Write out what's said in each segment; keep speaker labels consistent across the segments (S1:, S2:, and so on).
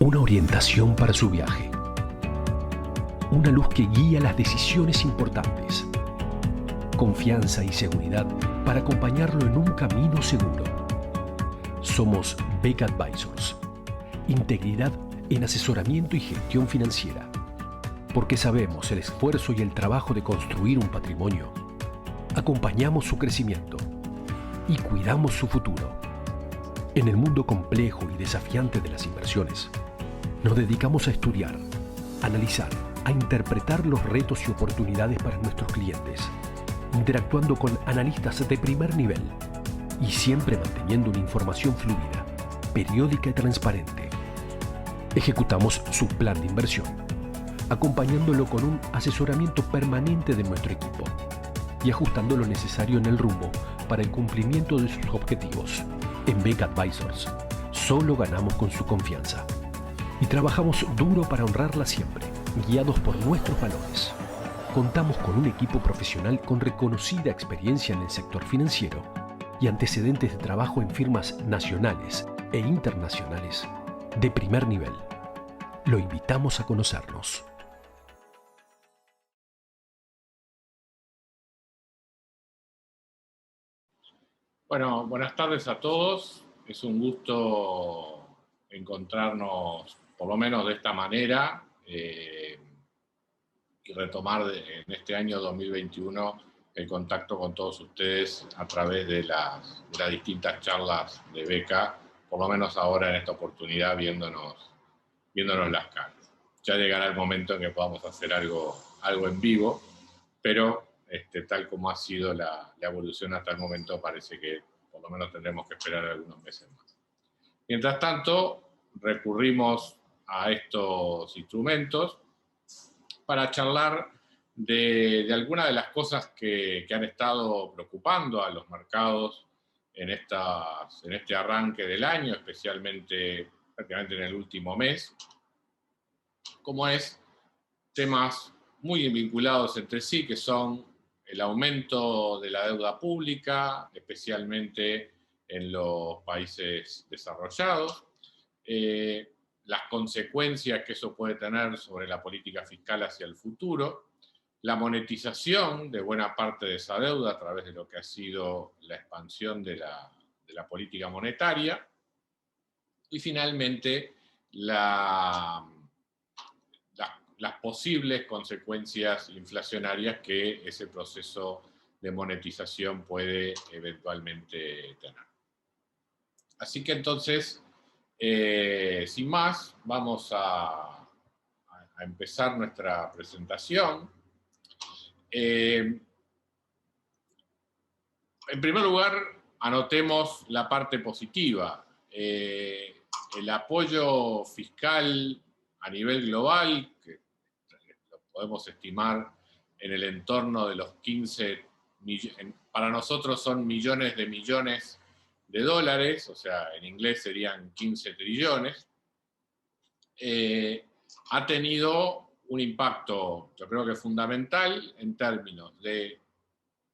S1: Una orientación para su viaje. Una luz que guía las decisiones importantes. Confianza y seguridad para acompañarlo en un camino seguro. Somos Beca Advisors. Integridad en asesoramiento y gestión financiera. Porque sabemos el esfuerzo y el trabajo de construir un patrimonio. Acompañamos su crecimiento y cuidamos su futuro. En el mundo complejo y desafiante de las inversiones, nos dedicamos a estudiar, analizar, a interpretar los retos y oportunidades para nuestros clientes, interactuando con analistas de primer nivel y siempre manteniendo una información fluida, periódica y transparente. Ejecutamos su plan de inversión, acompañándolo con un asesoramiento permanente de nuestro equipo y ajustando lo necesario en el rumbo para el cumplimiento de sus objetivos. En Beca Advisors, solo ganamos con su confianza y trabajamos duro para honrarla siempre, guiados por nuestros valores. Contamos con un equipo profesional con reconocida experiencia en el sector financiero y antecedentes de trabajo en firmas nacionales e internacionales de primer nivel. Lo invitamos a conocernos.
S2: Bueno, buenas tardes a todos. Es un gusto encontrarnos, por lo menos de esta manera, y retomar en este año 2021 el contacto con todos ustedes a través de las distintas charlas de Beca, por lo menos ahora en esta oportunidad viéndonos las caras. Ya llegará el momento en que podamos hacer algo en vivo, pero tal como ha sido la evolución hasta el momento, parece que por lo menos tendremos que esperar algunos meses más. Mientras tanto, recurrimos a estos instrumentos para charlar de algunas de las cosas que han estado preocupando a los mercados en este arranque del año, especialmente prácticamente en el último mes, como es temas muy vinculados entre sí, que son el aumento de la deuda pública, especialmente en los países desarrollados, las consecuencias que eso puede tener sobre la política fiscal hacia el futuro, la monetización de buena parte de esa deuda a través de lo que ha sido la expansión de la política monetaria, y finalmente las posibles consecuencias inflacionarias que ese proceso de monetización puede eventualmente tener. Así que entonces, sin más, vamos a empezar nuestra presentación. En primer lugar, anotemos la parte positiva. El apoyo fiscal a nivel global, que lo podemos estimar en el entorno de los 15 millones, para nosotros son millones de dólares, o sea, en inglés serían 15 trillones, ha tenido un impacto, yo creo que fundamental, en términos de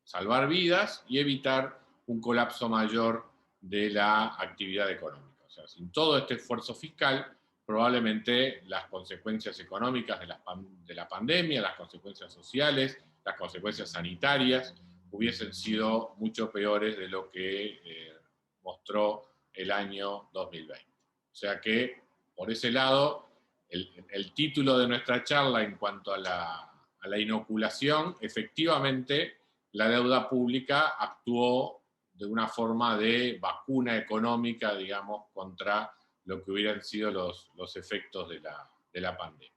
S2: salvar vidas y evitar un colapso mayor de la actividad económica. O sea, sin todo este esfuerzo fiscal, probablemente las consecuencias económicas de la pandemia, las consecuencias sociales, las consecuencias sanitarias, hubiesen sido mucho peores de lo que mostró el año 2020. O sea que, por ese lado, el título de nuestra charla en cuanto a la inoculación, efectivamente, la deuda pública actuó de una forma de vacuna económica, digamos, contra lo que hubieran sido los efectos de la pandemia.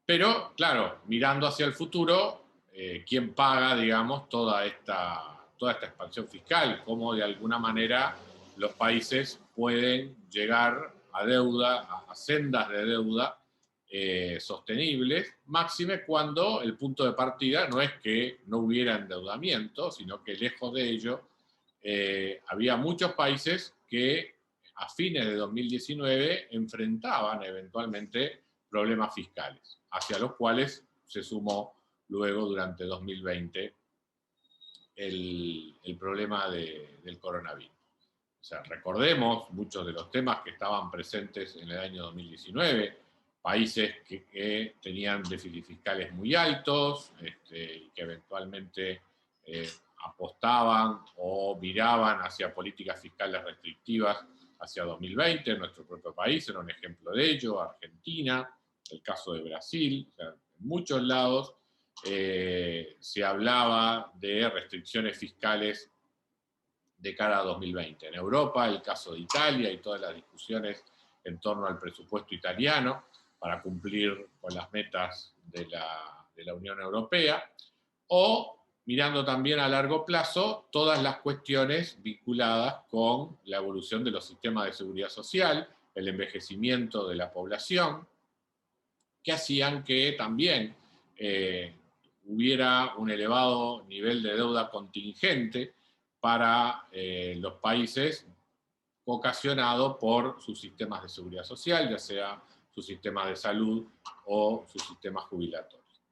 S2: Pero, claro, mirando hacia el futuro, ¿quién paga, digamos, toda esta expansión fiscal? ¿Cómo de alguna manera los países pueden llegar a deuda, a sendas de deuda sostenibles, máxime cuando el punto de partida no es que no hubiera endeudamiento, sino que lejos de ello había muchos países que a fines de 2019 enfrentaban eventualmente problemas fiscales, hacia los cuales se sumó luego durante 2020 el problema del coronavirus. O sea, recordemos muchos de los temas que estaban presentes en el año 2019, países que tenían déficits fiscales muy altos, y que eventualmente apostaban o viraban hacia políticas fiscales restrictivas hacia 2020. Nuestro propio país era un ejemplo de ello, Argentina, el caso de Brasil. O sea, en muchos lados se hablaba de restricciones fiscales de cara a 2020. En Europa, el caso de Italia y todas las discusiones en torno al presupuesto italiano para cumplir con las metas de la Unión Europea, o mirando también a largo plazo todas las cuestiones vinculadas con la evolución de los sistemas de seguridad social, el envejecimiento de la población, que hacían que también hubiera un elevado nivel de deuda contingente para los países, ocasionado por sus sistemas de seguridad social, ya sea sus sistemas de salud o sus sistemas jubilatorios.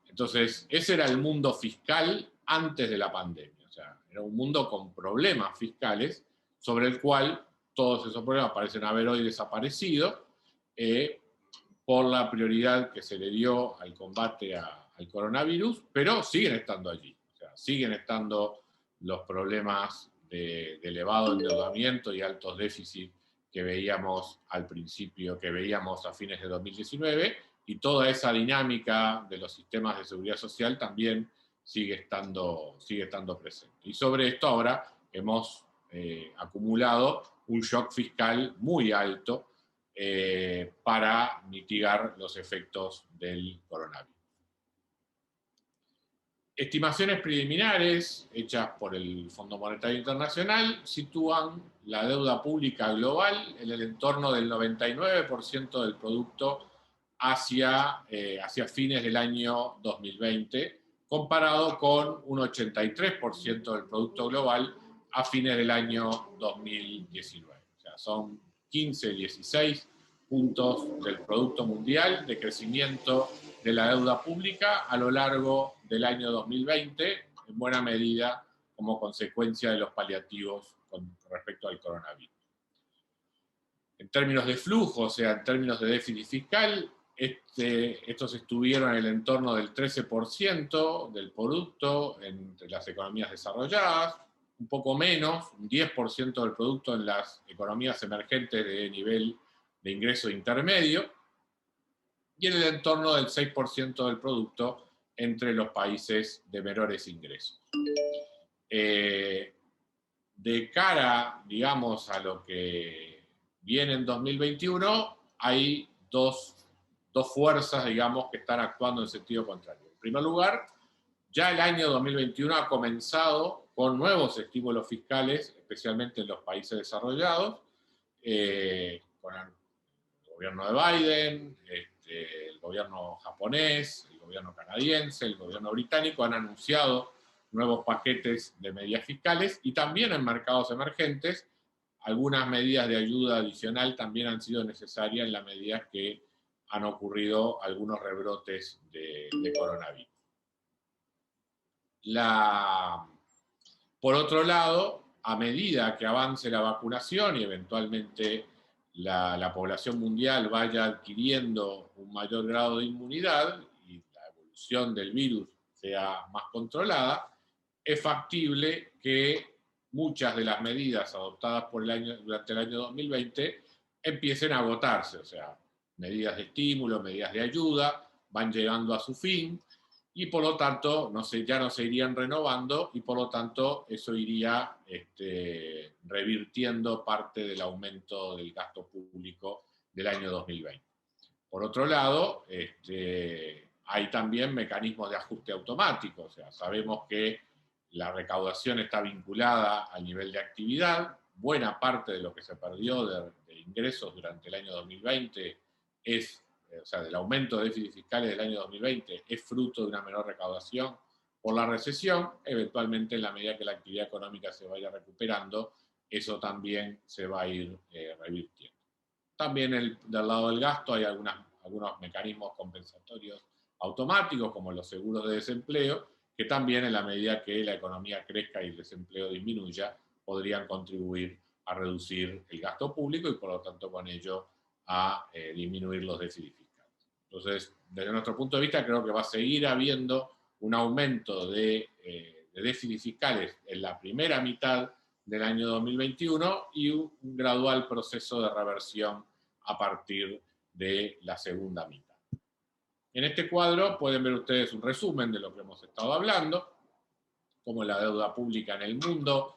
S2: Entonces, ese era el mundo fiscal antes de la pandemia. O sea, era un mundo con problemas fiscales sobre el cual todos esos problemas parecen haber hoy desaparecido por la prioridad que se le dio al combate al coronavirus, pero siguen estando allí. O sea, siguen estando los problemas de elevado endeudamiento y altos déficits que veíamos al principio, que veíamos a fines de 2019, y toda esa dinámica de los sistemas de seguridad social también sigue estando presente. Y sobre esto ahora hemos acumulado un shock fiscal muy alto para mitigar los efectos del coronavirus. Estimaciones preliminares hechas por el Fondo Monetario Internacional sitúan la deuda pública global en el entorno del 99% del producto hacia fines del año 2020, comparado con un 83% del producto global a fines del año 2019. O sea, son 15, 16 puntos del Producto Mundial de crecimiento de la deuda pública a lo largo del año 2020, en buena medida como consecuencia de los paliativos con respecto al coronavirus. En términos de flujo, o sea, en términos de déficit fiscal, estos estuvieron en el entorno del 13% del producto entre las economías desarrolladas, un poco menos, un 10% del producto en las economías emergentes de nivel de ingreso intermedio, y en el entorno del 6% del producto entre los países de menores ingresos. De cara, digamos, a lo que viene en 2021, hay dos fuerzas, digamos, que están actuando en sentido contrario. En primer lugar, ya el año 2021 ha comenzado con nuevos estímulos fiscales, especialmente en los países desarrollados, con el gobierno de Biden, el gobierno japonés, el gobierno canadiense, el gobierno británico han anunciado nuevos paquetes de medidas fiscales, y también en mercados emergentes algunas medidas de ayuda adicional también han sido necesarias en la medida que han ocurrido algunos rebrotes de coronavirus. Por otro lado, a medida que avance la vacunación y eventualmente la población mundial vaya adquiriendo un mayor grado de inmunidad y la evolución del virus sea más controlada, es factible que muchas de las medidas adoptadas durante el año 2020 empiecen a agotarse. O sea, medidas de estímulo, medidas de ayuda van llegando a su fin, y por lo tanto ya no se irían renovando, y por lo tanto eso iría revirtiendo parte del aumento del gasto público del año 2020. Por otro lado, hay también mecanismos de ajuste automático. O sea, sabemos que la recaudación está vinculada al nivel de actividad. Buena parte de lo que se perdió de ingresos durante el año 2020 o sea, del aumento de déficit fiscales del año 2020 es fruto de una menor recaudación por la recesión. Eventualmente, en la medida que la actividad económica se vaya recuperando, eso también se va a ir revirtiendo. También del lado del gasto hay algunos mecanismos compensatorios automáticos, como los seguros de desempleo, que también, en la medida que la economía crezca y el desempleo disminuya, podrían contribuir a reducir el gasto público y por lo tanto con ello a disminuir los déficits fiscales. Entonces, desde nuestro punto de vista, creo que va a seguir habiendo un aumento de déficits fiscales en la primera mitad del año 2021 y un gradual proceso de reversión a partir de la segunda mitad. En este cuadro pueden ver ustedes un resumen de lo que hemos estado hablando, como la deuda pública en el mundo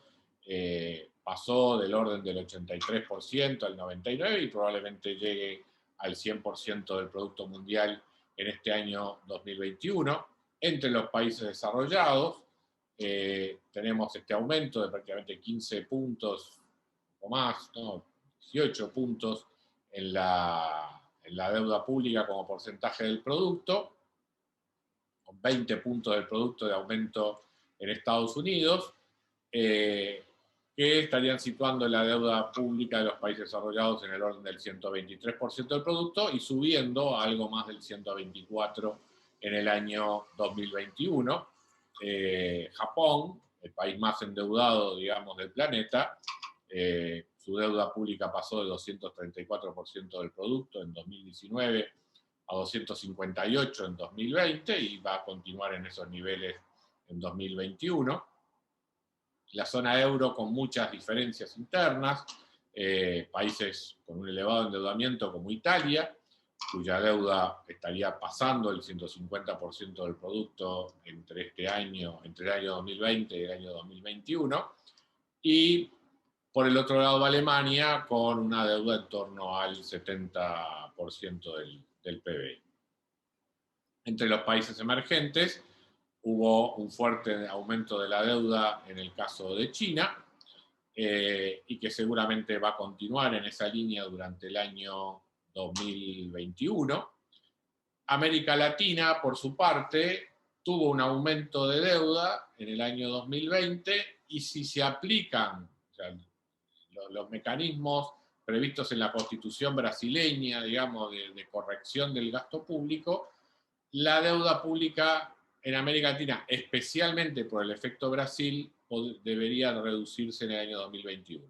S2: pasó del orden del 83% al 99% y probablemente llegue al 100% del Producto Mundial en este año 2021. Entre los países desarrollados tenemos este aumento de prácticamente 15 puntos o más, ¿no? 18 puntos en la deuda pública como porcentaje del producto, con 20 puntos del producto de aumento en Estados Unidos, que estarían situando la deuda pública de los países desarrollados en el orden del 123% del producto y subiendo a algo más del 124% en el año 2021. Japón, el país más endeudado, digamos, del planeta, su deuda pública pasó de 234% del producto en 2019 a 258% en 2020 y va a continuar en esos niveles en 2021. La zona euro con muchas diferencias internas, países con un elevado endeudamiento como Italia, cuya deuda estaría pasando el 150% del producto entre el año 2020 y el año 2021, y por el otro lado Alemania con una deuda en torno al 70% del PBI. Entre los países emergentes hubo un fuerte aumento de la deuda en el caso de China, y que seguramente va a continuar en esa línea durante el año 2021. América Latina, por su parte, tuvo un aumento de deuda en el año 2020 y si se aplican, o sea, los mecanismos previstos en la Constitución brasileña, digamos, de corrección del gasto público, la deuda pública en América Latina, especialmente por el efecto Brasil, debería reducirse en el año 2021.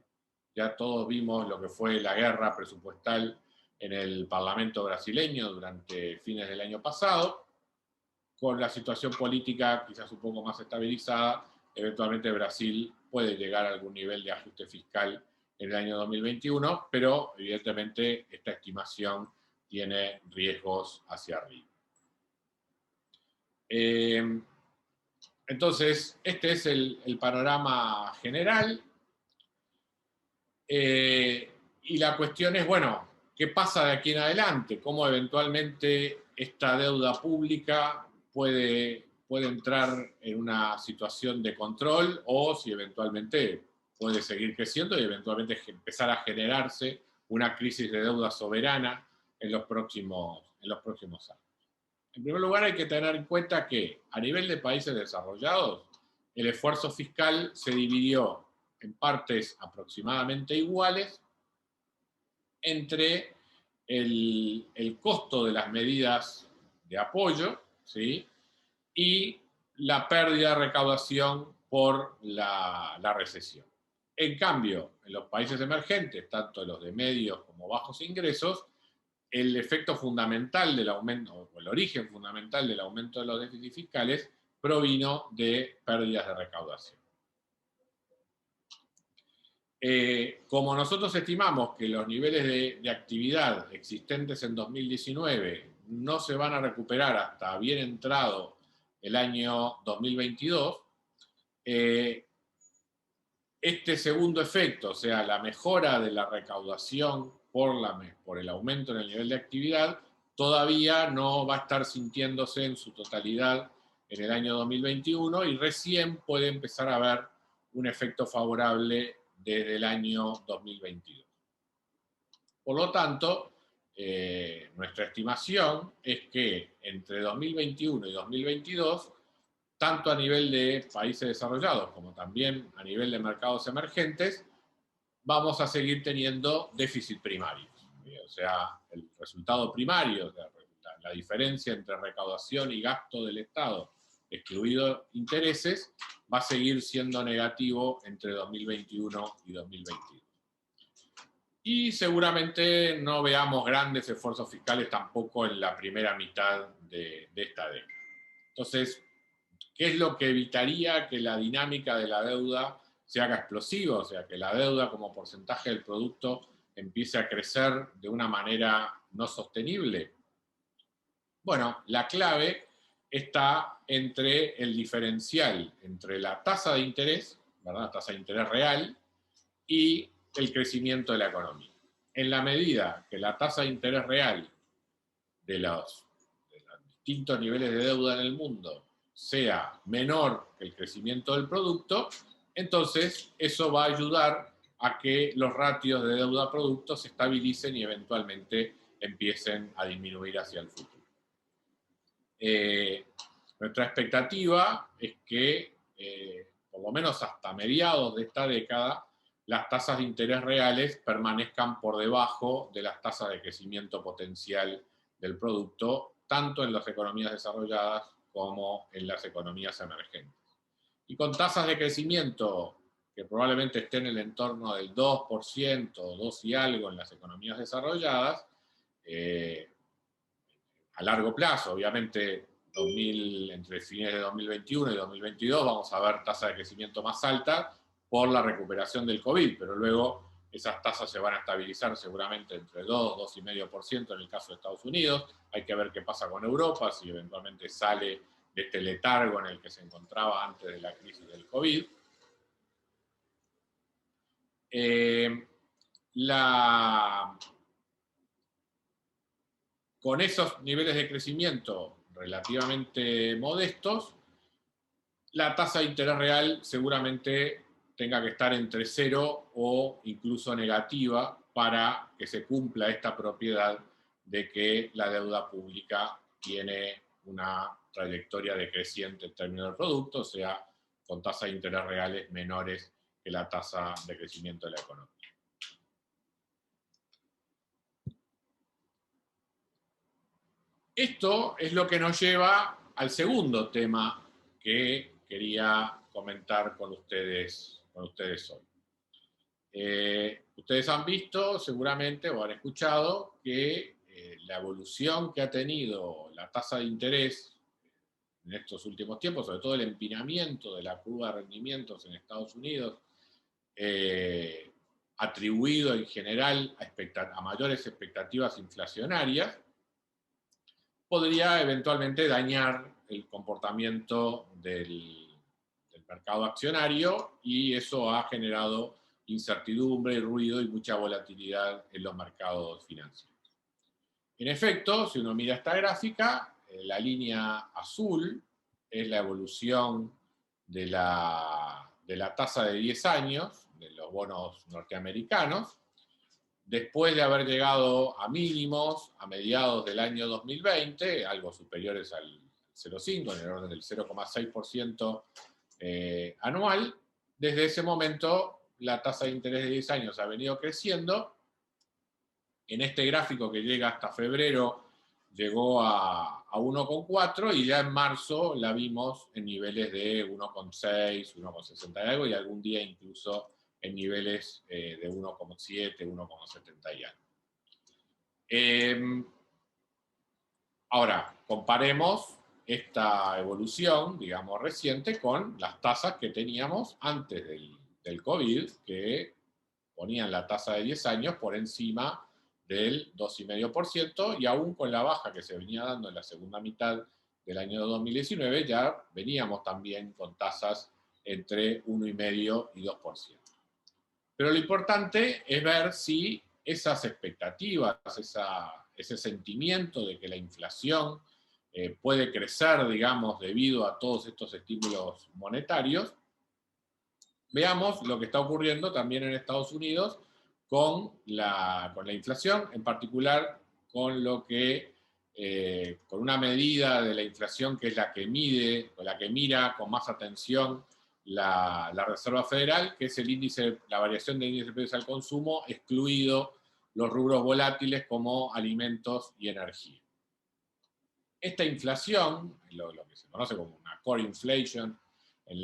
S2: Ya todos vimos lo que fue la guerra presupuestal en el Parlamento brasileño durante fines del año pasado. Con la situación política quizás un poco más estabilizada, eventualmente Brasil puede llegar a algún nivel de ajuste fiscal en el año 2021, pero evidentemente esta estimación tiene riesgos hacia arriba. Entonces, este es el panorama general. Y la cuestión es, bueno, ¿qué pasa de aquí en adelante? ¿Cómo eventualmente esta deuda pública puede entrar en una situación de control o si eventualmente puede seguir creciendo y eventualmente empezar a generarse una crisis de deuda soberana en los próximos años? En primer lugar, hay que tener en cuenta que a nivel de países desarrollados, el esfuerzo fiscal se dividió en partes aproximadamente iguales entre el costo de las medidas de apoyo, ¿sí?, y la pérdida de recaudación por la recesión. En cambio, en los países emergentes, tanto los de medios como bajos ingresos, el efecto fundamental del aumento, o el origen fundamental del aumento de los déficits fiscales, provino de pérdidas de recaudación. Como nosotros estimamos que los niveles de actividad existentes en 2019 no se van a recuperar hasta bien entrado el año 2022, este segundo efecto, o sea, la mejora de la recaudación por el aumento en el nivel de actividad, todavía no va a estar sintiéndose en su totalidad en el año 2021 y recién puede empezar a haber un efecto favorable desde el año 2022. Por lo tanto, nuestra estimación es que entre 2021 y 2022, tanto a nivel de países desarrollados como también a nivel de mercados emergentes, vamos a seguir teniendo déficit primarios. O sea, el resultado primario, la diferencia entre recaudación y gasto del Estado excluido intereses, va a seguir siendo negativo entre 2021 y 2022. Y seguramente no veamos grandes esfuerzos fiscales tampoco en la primera mitad de esta década. Entonces, ¿qué es lo que evitaría que la dinámica de la deuda se haga explosiva? O sea, que la deuda como porcentaje del producto empiece a crecer de una manera no sostenible. Bueno, la clave está entre el diferencial entre la tasa de interés, ¿verdad? La tasa de interés real, y el crecimiento de la economía. En la medida que la tasa de interés real de los distintos niveles de deuda en el mundo sea menor que el crecimiento del producto, entonces eso va a ayudar a que los ratios de deuda-producto se estabilicen y eventualmente empiecen a disminuir hacia el futuro. Nuestra expectativa es que, por lo menos hasta mediados de esta década, las tasas de interés reales permanezcan por debajo de las tasas de crecimiento potencial del producto, tanto en las economías desarrolladas como en las economías emergentes. Y con tasas de crecimiento que probablemente estén en el entorno del 2%, 2 y algo en las economías desarrolladas, a largo plazo, obviamente entre fines de 2021 y 2022 vamos a ver tasas de crecimiento más altas por la recuperación del COVID, pero luego esas tasas se van a estabilizar seguramente entre 2, 2,5% en el caso de Estados Unidos. Hay que ver qué pasa con Europa, si eventualmente sale de este letargo en el que se encontraba antes de la crisis del COVID. Con esos niveles de crecimiento relativamente modestos, la tasa de interés real seguramente tenga que estar entre 0 o incluso negativa para que se cumpla esta propiedad de que la deuda pública tiene una trayectoria decreciente en términos del producto, o sea, con tasas de interés reales menores que la tasa de crecimiento de la economía. Esto es lo que nos lleva al segundo tema que quería comentar con ustedes hoy. Ustedes han visto seguramente o han escuchado que la evolución que ha tenido la tasa de interés en estos últimos tiempos, sobre todo el empinamiento de la curva de rendimientos en Estados Unidos, atribuido en general a mayores expectativas inflacionarias, podría eventualmente dañar el comportamiento del mercado accionario, y eso ha generado incertidumbre, ruido y mucha volatilidad en los mercados financieros. En efecto, si uno mira esta gráfica, la línea azul es la evolución de la tasa de 10 años de los bonos norteamericanos, después de haber llegado a mínimos a mediados del año 2020, algo superiores al 0,5, en el orden del 0,6% anual. Desde ese momento, la tasa de interés de 10 años ha venido creciendo. En este gráfico que llega hasta febrero, llegó a 1,4 y ya en marzo la vimos en niveles de 1,6, 1,60 y algo, y algún día incluso en niveles de 1,7, 1,70 y algo. Ahora, comparemos esta evolución, digamos, reciente con las tasas que teníamos antes del COVID, que ponían la tasa de 10 años por encima del 2,5%, y aún con la baja que se venía dando en la segunda mitad del año 2019, ya veníamos también con tasas entre 1,5% y 2%. Pero lo importante es ver si esas expectativas, ese sentimiento de que la inflación puede crecer, digamos, debido a todos estos estímulos monetarios, veamos lo que está ocurriendo también en Estados Unidos con la inflación, en particular con una medida de la inflación que es la que mide, o la que mira con más atención la Reserva Federal, que es la variación del índice de precios al consumo, excluido los rubros volátiles como alimentos y energía. Esta inflación, lo que se conoce como una core inflation, en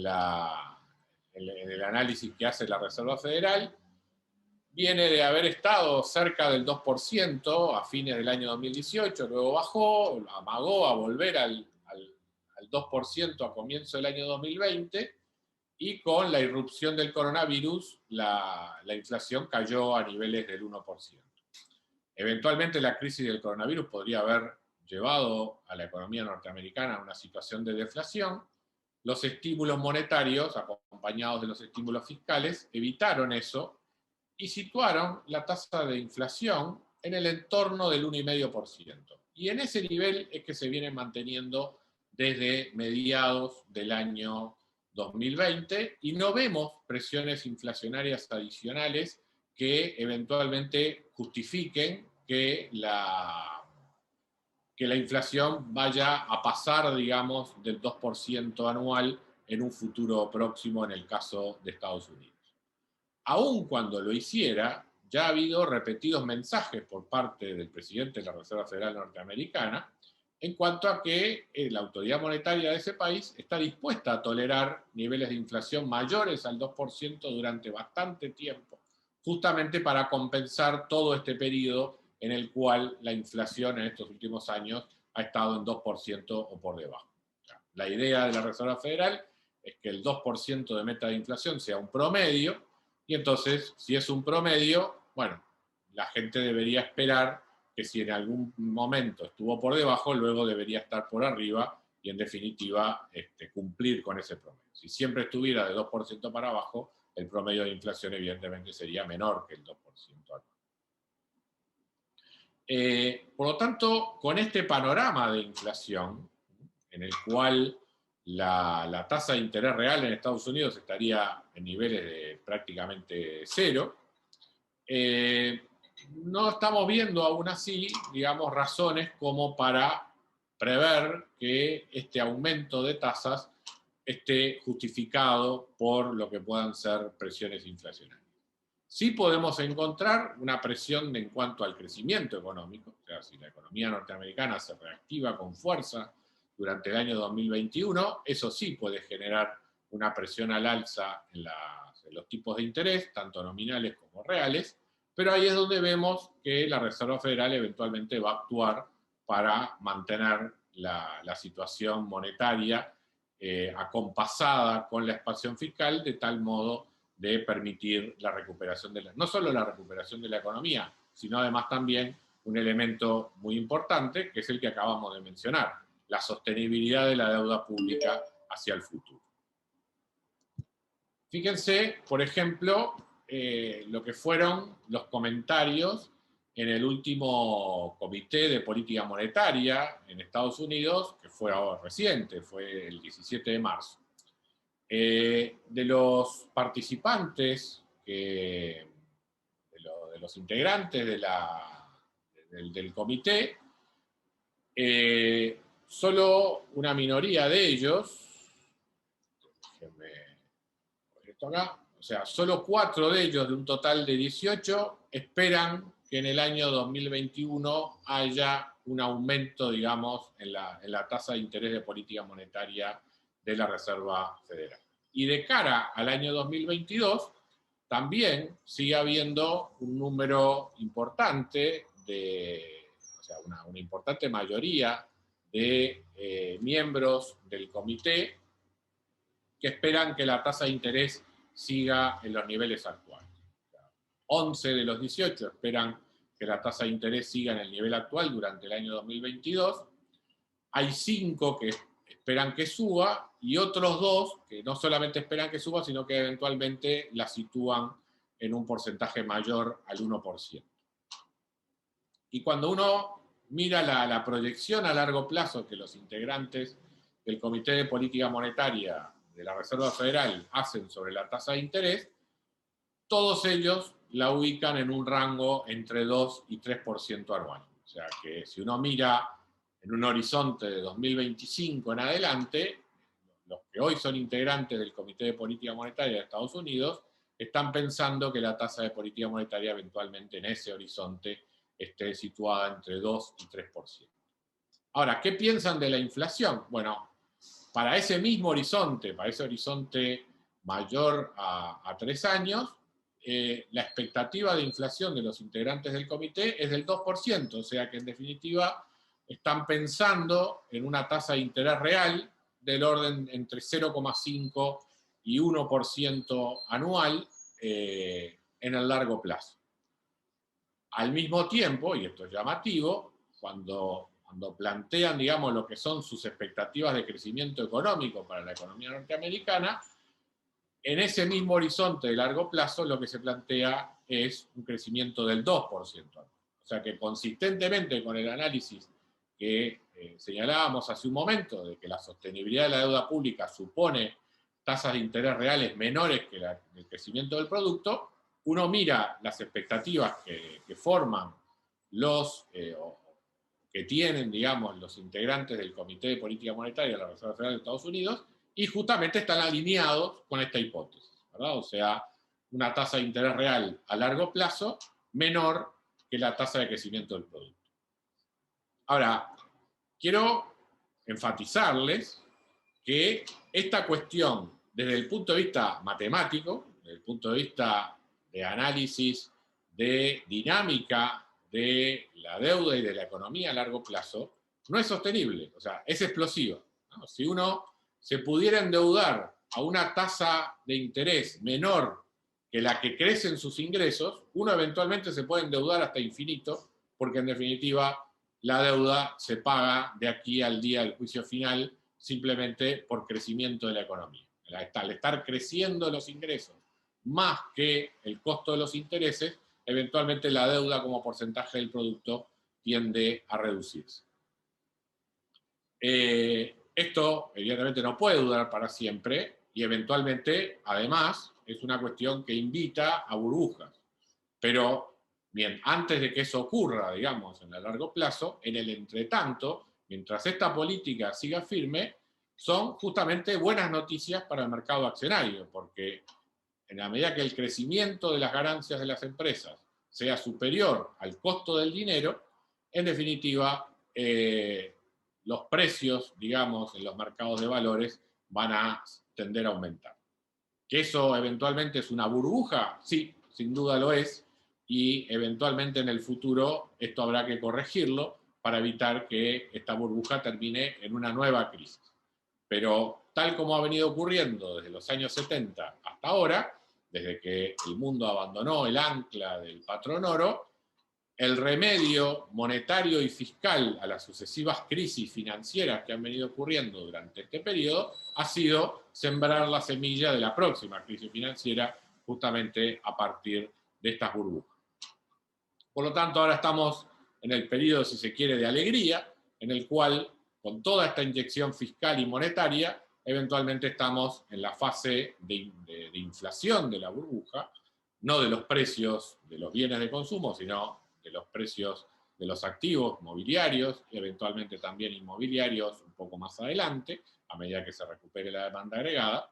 S2: el análisis que hace la Reserva Federal, viene de haber estado cerca del 2% a fines del año 2018, luego bajó, amagó a volver al 2% a comienzo del año 2020, y con la irrupción del coronavirus, la inflación cayó a niveles del 1%. Eventualmente la crisis del coronavirus podría haber llevado a la economía norteamericana a una situación de deflación. Los estímulos monetarios, acompañados de los estímulos fiscales, evitaron eso y situaron la tasa de inflación en el entorno del 1,5%. Y en ese nivel es que se viene manteniendo desde mediados del año 2020 y no vemos presiones inflacionarias adicionales que eventualmente justifiquen que la inflación vaya a pasar, digamos, del 2% anual en un futuro próximo en el caso de Estados Unidos. Aun cuando lo hiciera, ya ha habido repetidos mensajes por parte del presidente de la Reserva Federal norteamericana en cuanto a que la autoridad monetaria de ese país está dispuesta a tolerar niveles de inflación mayores al 2% durante bastante tiempo, justamente para compensar todo este periodo en el cual la inflación en estos últimos años ha estado en 2% o por debajo. La idea de la Reserva Federal es que el 2% de meta de inflación sea un promedio, y entonces, si es un promedio, bueno, la gente debería esperar que si en algún momento estuvo por debajo, luego debería estar por arriba y, en definitiva, cumplir con ese promedio. Si siempre estuviera de 2% para abajo, el promedio de inflación evidentemente sería menor que el 2% anual. Por lo tanto, con este panorama de inflación, en el cual la tasa de interés real en Estados Unidos estaría en niveles de prácticamente cero, no estamos viendo aún así, digamos, razones como para prever que este aumento de tasas esté justificado por lo que puedan ser presiones inflacionarias. Sí podemos encontrar una presión en cuanto al crecimiento económico, o sea, si la economía norteamericana se reactiva con fuerza durante el año 2021, eso sí puede generar una presión al alza en los tipos de interés, tanto nominales como reales, pero ahí es donde vemos que la Reserva Federal eventualmente va a actuar para mantener la situación monetaria acompasada con la expansión fiscal, de tal modo de permitir la recuperación no solo la recuperación de la economía, sino además también un elemento muy importante, que es el que acabamos de mencionar, la sostenibilidad de la deuda pública hacia el futuro. Fíjense, por ejemplo, lo que fueron los comentarios en el último Comité de Política Monetaria en Estados Unidos, que fue ahora reciente, fue el 17 de marzo. De los participantes, de los integrantes del comité, solo una minoría de ellos, déjenme poner esto acá, o sea, solo 4 de ellos de un total de 18 esperan que en el año 2021 haya un aumento, digamos, en la tasa de interés de política monetaria de la Reserva Federal. Y de cara al año 2022, también sigue habiendo un número importante o sea, una importante mayoría de miembros del comité que esperan que la tasa de interés siga en los niveles actuales. 11 de los 18 esperan que la tasa de interés siga en el nivel actual durante el año 2022. Hay 5 que esperan que suba y otros 2 que no solamente esperan que suba, sino que eventualmente la sitúan en un porcentaje mayor al 1%. Y cuando uno mira la proyección a largo plazo que los integrantes del Comité de Política Monetaria de la Reserva Federal hacen sobre la tasa de interés, todos ellos la ubican en un rango entre 2 y 3% anual. O sea que si uno mira en un horizonte de 2025 en adelante, los que hoy son integrantes del Comité de Política Monetaria de Estados Unidos están pensando que la tasa de política monetaria eventualmente en ese horizonte esté situada entre 2 y 3%. Ahora, ¿qué piensan de la inflación? Bueno, para ese mismo horizonte, para ese horizonte mayor a 3 años, la expectativa de inflación de los integrantes del comité es del 2%, o sea que en definitiva están pensando en una tasa de interés real del orden entre 0,5 y 1% anual en el largo plazo. Al mismo tiempo, y esto es llamativo, cuando plantean, digamos, lo que son sus expectativas de crecimiento económico para la economía norteamericana, en ese mismo horizonte de largo plazo lo que se plantea es un crecimiento del 2%. O sea que consistentemente con el análisis que señalábamos hace un momento, de que la sostenibilidad de la deuda pública supone tasas de interés reales menores que el crecimiento del producto, uno mira las expectativas que forman los, que tienen, digamos, los integrantes del Comité de Política Monetaria de la Reserva Federal de Estados Unidos, y justamente están alineados con esta hipótesis, ¿verdad? O sea, una tasa de interés real a largo plazo menor que la tasa de crecimiento del producto. Ahora, quiero enfatizarles que esta cuestión, desde el punto de vista matemático, desde el punto de vista de análisis de dinámica de la deuda y de la economía a largo plazo, no es sostenible, o sea, es explosiva, ¿no? Si uno se pudiera endeudar a una tasa de interés menor que la que crecen sus ingresos, uno eventualmente se puede endeudar hasta infinito, porque en definitiva la deuda se paga de aquí al día del juicio final simplemente por crecimiento de la economía. Al estar creciendo los ingresos más que el costo de los intereses, eventualmente la deuda como porcentaje del producto tiende a reducirse. Esto evidentemente no puede durar para siempre y eventualmente, además, es una cuestión que invita a burbujas. Pero, bien, antes de que eso ocurra, digamos, en el largo plazo, en el entretanto, mientras esta política siga firme, son justamente buenas noticias para el mercado accionario, porque en la medida que el crecimiento de las ganancias de las empresas sea superior al costo del dinero, en definitiva, los precios, digamos, en los mercados de valores van a tender a aumentar. ¿Que eso eventualmente es una burbuja? Sí, sin duda lo es, y eventualmente en el futuro esto habrá que corregirlo para evitar que esta burbuja termine en una nueva crisis. Pero tal como ha venido ocurriendo desde los años 70 hasta ahora, desde que el mundo abandonó el ancla del patrón oro, el remedio monetario y fiscal a las sucesivas crisis financieras que han venido ocurriendo durante este periodo ha sido sembrar la semilla de la próxima crisis financiera justamente a partir de estas burbujas. Por lo tanto, ahora estamos en el periodo, si se quiere, de alegría, en el cual, con toda esta inyección fiscal y monetaria, eventualmente estamos en la fase de inflación de la burbuja, no de los precios de los bienes de consumo, sino de los precios de los activos mobiliarios y eventualmente también inmobiliarios un poco más adelante, a medida que se recupere la demanda agregada.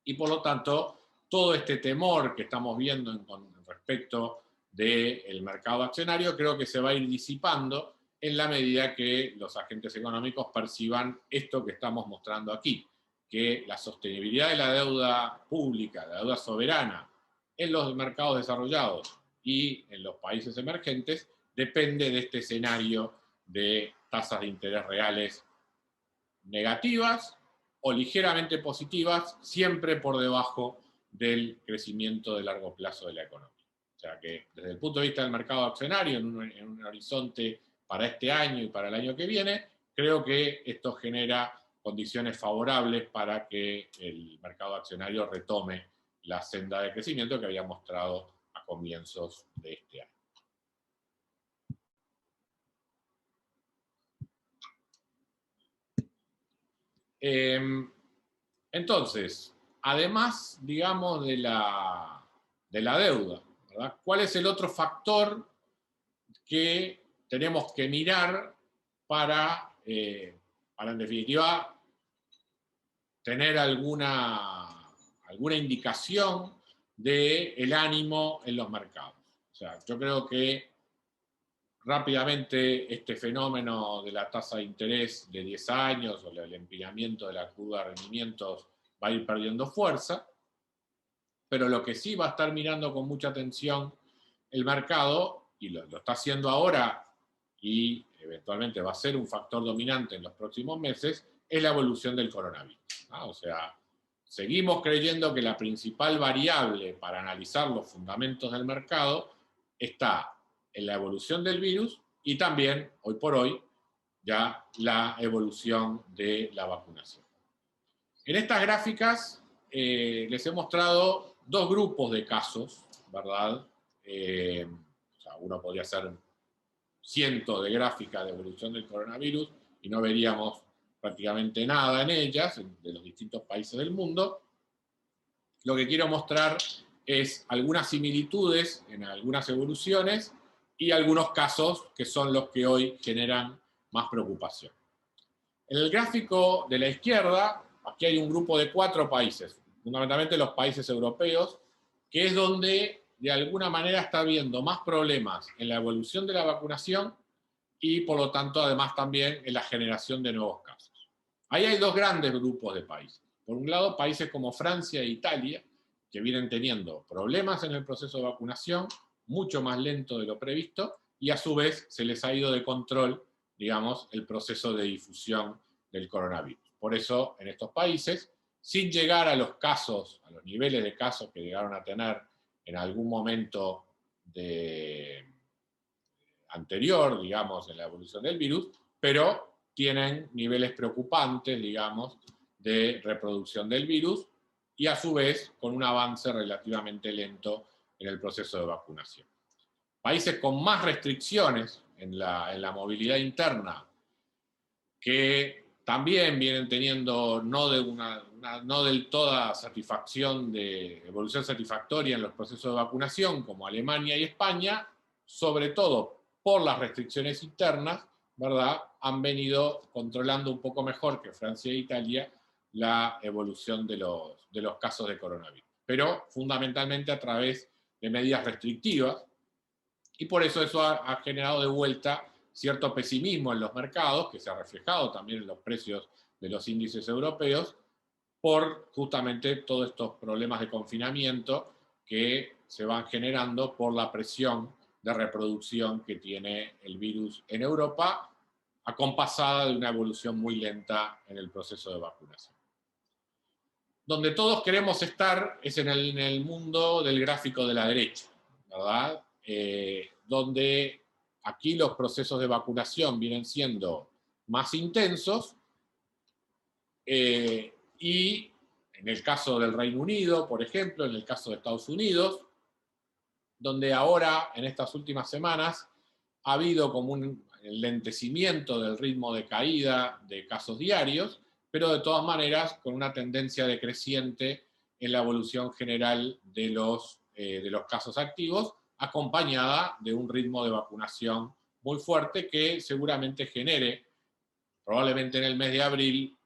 S2: Y por lo tanto, todo este temor que estamos viendo con respecto del mercado accionario creo que se va a ir disipando en la medida que los agentes económicos perciban esto que estamos mostrando aquí, que la sostenibilidad de la deuda pública, la deuda soberana en los mercados desarrollados y en los países emergentes depende de este escenario de tasas de interés reales negativas o ligeramente positivas, siempre por debajo del crecimiento de largo plazo de la economía. O sea que desde el punto de vista del mercado accionario, en un horizonte para este año y para el año que viene, creo que esto genera condiciones favorables para que el mercado accionario retome la senda de crecimiento que había mostrado a comienzos de este año. Entonces, además, digamos, de la deuda, ¿verdad? ¿Cuál es el otro factor que tenemos que mirar para en definitiva, tener alguna indicación del ánimo en los mercados? O sea, yo creo que rápidamente este fenómeno de la tasa de interés de 10 años o el empinamiento de la curva de rendimientos va a ir perdiendo fuerza, pero lo que sí va a estar mirando con mucha atención el mercado, y lo está haciendo ahora y eventualmente va a ser un factor dominante en los próximos meses, es la evolución del coronavirus. O sea, seguimos creyendo que la principal variable para analizar los fundamentos del mercado está en la evolución del virus y también, hoy por hoy, ya la evolución de la vacunación. En estas gráficas les he mostrado dos grupos de casos, ¿verdad? O sea, uno podría hacer cientos de gráficas de evolución del coronavirus y no veríamos prácticamente nada en ellas, de los distintos países del mundo. Lo que quiero mostrar es algunas similitudes en algunas evoluciones y algunos casos que son los que hoy generan más preocupación. En el gráfico de la izquierda, aquí hay un grupo de 4 países, fundamentalmente los países europeos, que es donde de alguna manera está habiendo más problemas en la evolución de la vacunación y por lo tanto además también en la generación de nuevos casos. Ahí hay dos grandes grupos de países. Por un lado, países como Francia e Italia, que vienen teniendo problemas en el proceso de vacunación, mucho más lento de lo previsto, y a su vez se les ha ido de control, digamos, el proceso de difusión del coronavirus. Por eso, en estos países, sin llegar a los casos, a los niveles de casos que llegaron a tener en algún momento anterior, digamos, en la evolución del virus, pero tienen niveles preocupantes, digamos, de reproducción del virus y a su vez con un avance relativamente lento en el proceso de vacunación. Países con más restricciones en la movilidad interna, que también vienen teniendo no del toda satisfacción de evolución satisfactoria en los procesos de vacunación, como Alemania y España, sobre todo por las restricciones internas, ¿verdad? Han venido controlando un poco mejor que Francia e Italia la evolución de los casos de coronavirus, pero fundamentalmente a través de medidas restrictivas, y por eso ha generado de vuelta cierto pesimismo en los mercados, que se ha reflejado también en los precios de los índices europeos, por justamente todos estos problemas de confinamiento que se van generando por la presión de reproducción que tiene el virus en Europa, acompasada de una evolución muy lenta en el proceso de vacunación. Donde todos queremos estar es en el mundo del gráfico de la derecha, ¿verdad? Donde aquí los procesos de vacunación vienen siendo más intensos y en el caso del Reino Unido, por ejemplo, en el caso de Estados Unidos, donde ahora, en estas últimas semanas, ha habido como un enlentecimiento del ritmo de caída de casos diarios, pero de todas maneras con una tendencia decreciente en la evolución general de los casos activos, acompañada de un ritmo de vacunación muy fuerte que seguramente genere, probablemente en el mes de abril,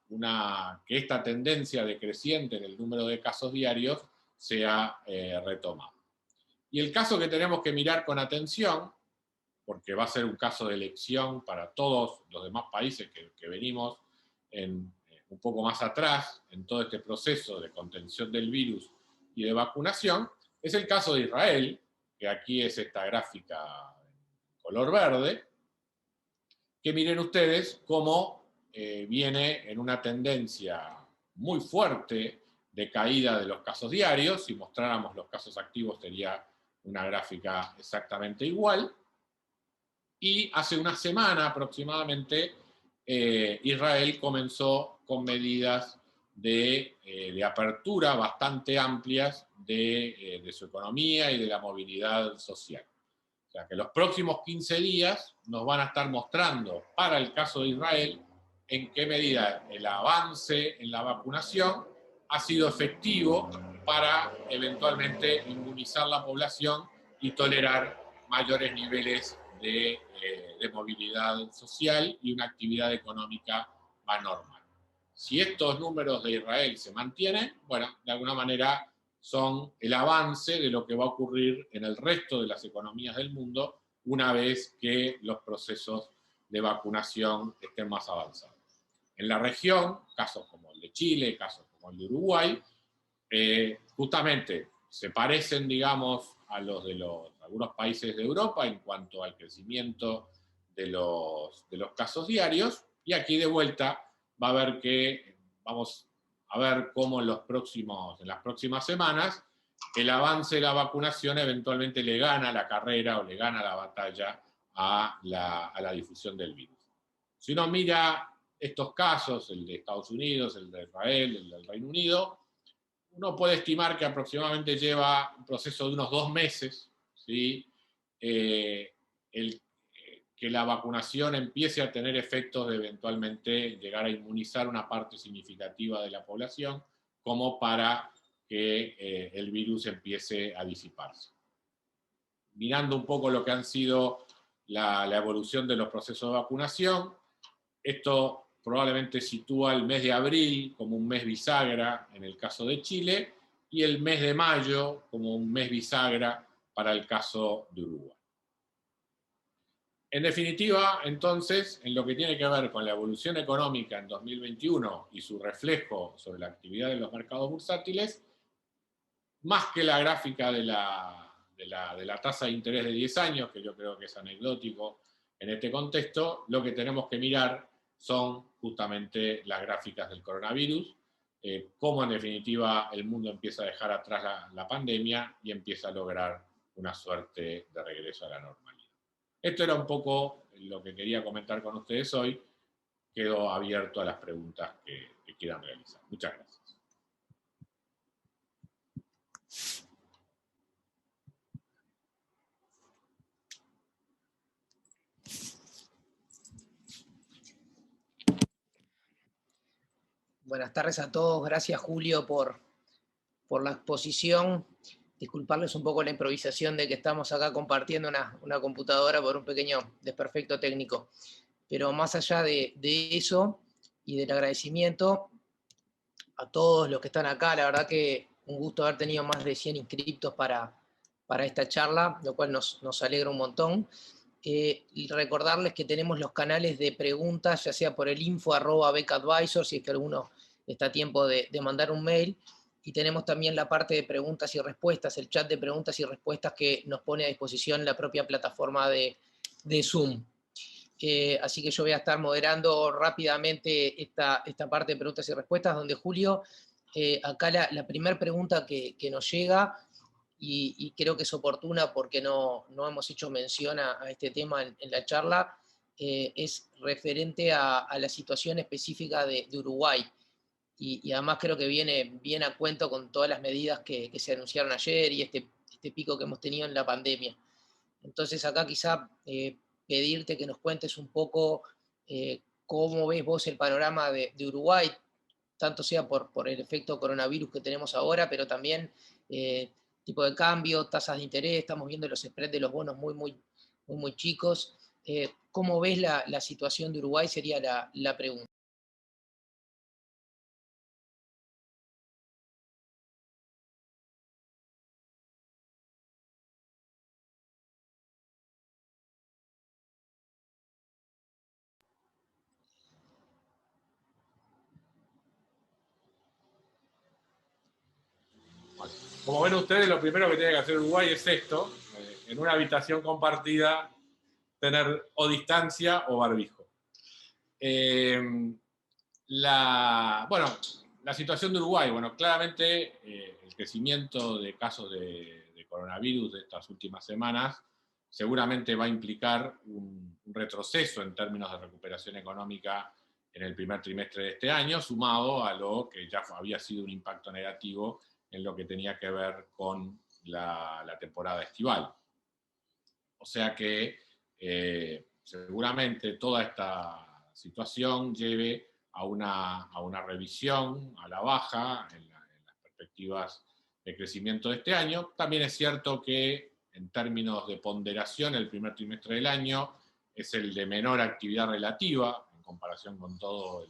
S2: que esta tendencia decreciente en el número de casos diarios sea retomada. Y el caso que tenemos que mirar con atención, porque va a ser un caso de elección para todos los demás países que venimos un poco más atrás en todo este proceso de contención del virus y de vacunación, es el caso de Israel, que aquí es esta gráfica en color verde, que miren ustedes cómo viene en una tendencia muy fuerte de caída de los casos diarios. Si mostráramos los casos activos sería una gráfica exactamente igual. Y hace una semana aproximadamente Israel comenzó con medidas de apertura bastante amplias de su economía y de la movilidad social. O sea que los próximos 15 días nos van a estar mostrando, para el caso de Israel, en qué medida el avance en la vacunación ha sido efectivo para eventualmente inmunizar la población y tolerar mayores niveles de movilidad social y una actividad económica más normal. Si estos números de Israel se mantienen, bueno, de alguna manera son el avance de lo que va a ocurrir en el resto de las economías del mundo una vez que los procesos de vacunación estén más avanzados. En la región, casos como el de Chile, casos como el de Uruguay, justamente se parecen, digamos, a los de algunos países de Europa en cuanto al crecimiento de los casos diarios, y aquí de vuelta va a haber que, vamos a ver cómo en las próximas semanas el avance de la vacunación eventualmente le gana la carrera o le gana la batalla a la difusión del virus. Si uno mira estos casos, el de Estados Unidos, el de Israel, el del Reino Unido, uno puede estimar que aproximadamente lleva un proceso de unos 2 meses, ¿sí? Que la vacunación empiece a tener efectos de eventualmente llegar a inmunizar una parte significativa de la población, como para que el virus empiece a disiparse. Mirando un poco lo que han sido la evolución de los procesos de vacunación, esto probablemente sitúa el mes de abril como un mes bisagra en el caso de Chile y el mes de mayo como un mes bisagra para el caso de Uruguay. En definitiva, entonces, en lo que tiene que ver con la evolución económica en 2021 y su reflejo sobre la actividad de los mercados bursátiles, más que la gráfica de la tasa de interés de 10 años, que yo creo que es anecdótico en este contexto, lo que tenemos que mirar son justamente las gráficas del coronavirus, cómo en definitiva el mundo empieza a dejar atrás la pandemia y empieza a lograr una suerte de regreso a la normalidad. Esto era un poco lo que quería comentar con ustedes hoy. Quedo abierto a las preguntas que quieran realizar. Muchas gracias.
S3: Buenas tardes a todos. Gracias, Julio, por la exposición. Disculparles un poco la improvisación de que estamos acá compartiendo una computadora por un pequeño desperfecto técnico. Pero más allá de eso y del agradecimiento a todos los que están acá, la verdad que un gusto haber tenido más de 100 inscriptos para esta charla, lo cual nos alegra un montón. Y recordarles que tenemos los canales de preguntas, ya sea por el info@becaadvisor, si es que alguno está a tiempo de mandar un mail, y tenemos también la parte de preguntas y respuestas, el chat de preguntas y respuestas que nos pone a disposición la propia plataforma de Zoom. Así que yo voy a estar moderando rápidamente esta parte de preguntas y respuestas, donde Julio, acá la primera pregunta que nos llega, y creo que es oportuna porque no hemos hecho mención a este tema en la charla, es referente a la situación específica de Uruguay. Y además creo que viene bien a cuento con todas las medidas que se anunciaron ayer y este pico que hemos tenido en la pandemia. Entonces acá quizá pedirte que nos cuentes un poco cómo ves vos el panorama de Uruguay, tanto sea por el efecto coronavirus que tenemos ahora, pero también tipo de cambio, tasas de interés, estamos viendo los spreads de los bonos muy chicos. ¿Cómo ves la situación de Uruguay? Sería la pregunta.
S2: Como ven ustedes, lo primero que tiene que hacer Uruguay es esto: en una habitación compartida, tener o distancia o barbijo. La situación de Uruguay, claramente el crecimiento de casos de coronavirus de estas últimas semanas seguramente va a implicar un retroceso en términos de recuperación económica en el primer trimestre de este año, sumado a lo que ya había sido un impacto negativo en lo que tenía que ver con la temporada estival. O sea que seguramente toda esta situación lleve a una revisión a la baja en las perspectivas de crecimiento de este año. También es cierto que en términos de ponderación el primer trimestre del año es el de menor actividad relativa en comparación con todo